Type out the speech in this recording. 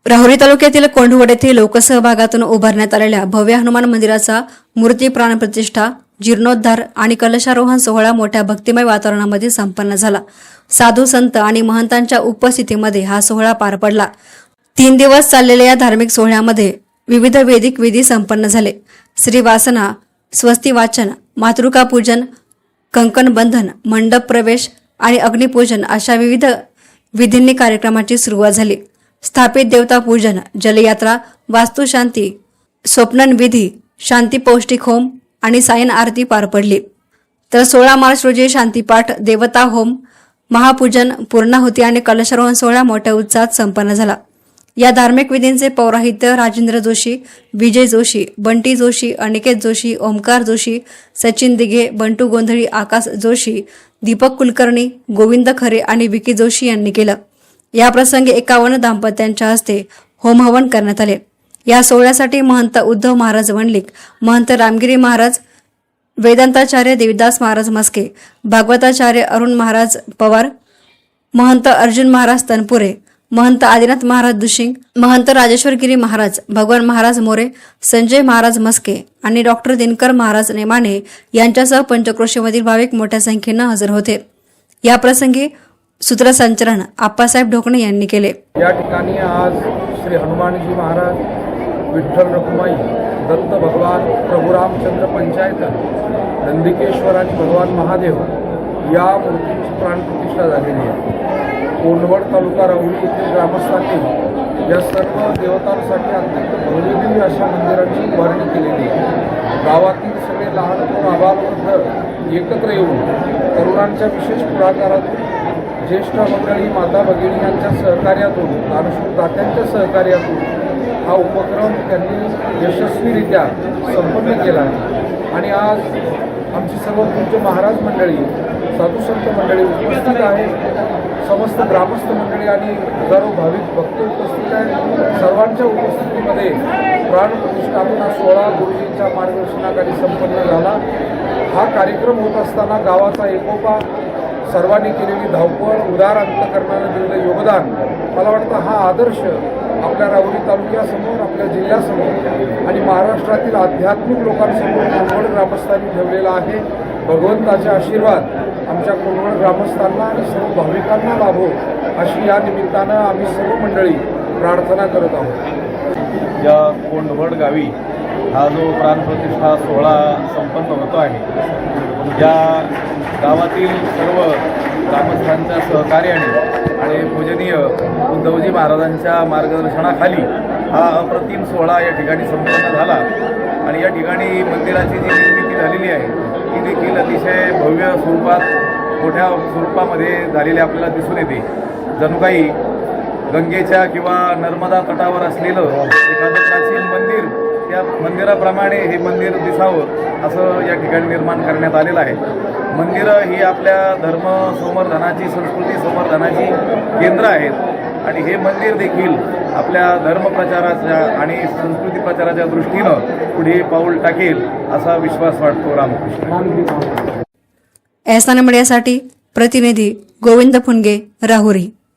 राहुरी तालुक्यातील कोंढवड येथे लोकसहभागातून उभारण्यात आलेल्या भव्य हनुमान मंदिराचा मूर्ती प्राणप्रतिष्ठा, जीर्णोद्धार आणि कलशारोहण सोहळा मोठ्या भक्तिमय वातावरणामध्ये संपन्न झाला। साधू संत आणि महंतांच्या उपस्थितीमध्ये हा सोहळा पार पडला। 3 दिवस चाललेल्या या धार्मिक सोहळ्यामध्ये विविध वैदिक विधी संपन्न झाले। श्री वासना, स्वस्ती वाचन, मातृका पूजन, कंकण बंधन, मंडप प्रवेश आणि अग्निपूजन अशा विविध विधींनी कार्यक्रमाची सुरुवात झाली। स्थापित देवता पूजन, जलयात्रा, वास्तुशांती, स्वप्नन विधी, शांती पौष्टिक होम आणि सायन आरती पार पडली। तर 16 मार्च रोजी शांतीपाठ, देवता होम, महापूजन, पूर्णाहुती आणि कलशारोहण सोहळा मोठ्या उत्साहात संपन्न झाला। या धार्मिक विधींचे पौराहित्य राजेंद्र जोशी, विजय जोशी, बंटी जोशी, अनिकेत जोशी, ओमकार जोशी, सचिन दिघे, बंटू गोंधळी, आकाश जोशी, दीपक कुलकर्णी, गोविंद खरे आणि विकी जोशी यांनी केलं। या प्रसंगी 51 दाम्पत्यांच्या हस्ते होमहवन करण्यात आले। या सोहळ्यासाठी महंत उद्धव महाराज वंडलिक, महंत रामगिरी महाराज, वेदांताचार्य देविदास महाराज मस्के, भागवताचार्य अरुण महाराज पवार, महंत अर्जुन महाराज तनपुरे, महंत आदिनाथ महाराज दुशिंग, महंत राजेश्वरगिरी महाराज, भगवान महाराज मोरे, संजय महाराज मस्के आणि डॉक्टर दिनकर महाराज नेमाने यांच्यासह पंचक्रोशीमधील भाविक मोठ्या संख्येने हजर होते। या प्रसंगी सूत्रसंचलन आप्पासाहेब ढोकणे यांनी केले। या ठिकाणी आज श्री हनुमानजी महाराज, विठ्ठल रखुमाई, दत्त भगवान, प्रभू रामचंद्र पंचायत, नंदिकेश्वर आणि भगवान महादेव या मूर्तींची प्राणप्रतिष्ठा झालेली आहे। कोंढवड तालुका राहुरी येथील ग्रामस्थांनी या सर्व देवतांसाठी अत्यंत भव्यदिव्य अशा मंदिरांची उभारणी केलेली आहे। गावातील सगळे लहान थोर आबालवृद्ध एकत्र येऊन तरुणांच्या विशेष पुढाकारातून, ज्येष्ठ मंडळी, माता भगिनी यांच्या सहकार्यातून, दानशूरदात्यांच्या सहकार्यातून हा उपक्रम त्यांनी यशस्वीरित्या संपन्न केला आहे। आणि आज आमची सर्व पूज्य महाराज मंडळी, साधुसंत मंडळी उपस्थित आहे, समस्त ग्रामस्थ मंडळी आणि हजारो भाविक भक्त उपस्थित आहेत। सर्वांच्या उपस्थितीमध्ये प्राणप्रतिष्ठापना सोहळा गुरुजींच्या मार्गदर्शनाखाली संपन्न झाला। हा कार्यक्रम होत असताना गावाचा एकोपा, सर्वांनी केलेली धावपळ, उदार अंतकरणानं दिलेलं योगदान, मला वाटतं हा आदर्श आपल्या राहुरी तालुक्यासमोर, आपल्या जिल्ह्यासमोर आणि महाराष्ट्रातील आध्यात्मिक लोकांसमोर कोंढवड ग्रामस्थांनी ठेवलेला आहे। भगवंताचे आशीर्वाद आमच्या कोंढवड ग्रामस्थांना आणि सर्व भाविकांना लाभो अशी या निमित्तानं आम्ही सर्व मंडळी प्रार्थना करत आहोत। या कोंढवड गावी हा जो प्राणप्रतिष्ठा सोहळा संपन्न होतो आहे, या गावातील सर्व ग्रामस्थांच्या सहकार्याने आणि पूजनीय उद्धवजी महाराजांच्या मार्गदर्शनाखाली हा अप्रतिम सोहळा या ठिकाणी संपन्न झाला। आणि या ठिकाणी मंदिराची जी निर्मिती झालेली आहे ती देखील अतिशय भव्य स्वरूपात, मोठ्या स्वरूपामध्ये झालेली आपल्याला दिसून येते। जणू काही गंगेच्या किंवा नर्मदा तटावर असलेलं एखादं प्राचीन मंदिर, त्या मंदिराप्रमाणे हे मंदिर दिसावं असं या ठिकाणी निर्माण करण्यात आलेलं आहे। मंदिरं ही आपल्या धर्म संवर्धनाची, संस्कृती संवर्धनाची केंद्र आहेत आणि हे मंदिर देखील आपल्या धर्मप्रचाराच्या आणि संस्कृती प्रचाराच्या दृष्टीनं पुढे पाऊल टाकेल असा विश्वास वाटतो। रामकृष्ण। एहसान मीडियासाठी प्रतिनिधी गोविंद फुनगे, राहुरी।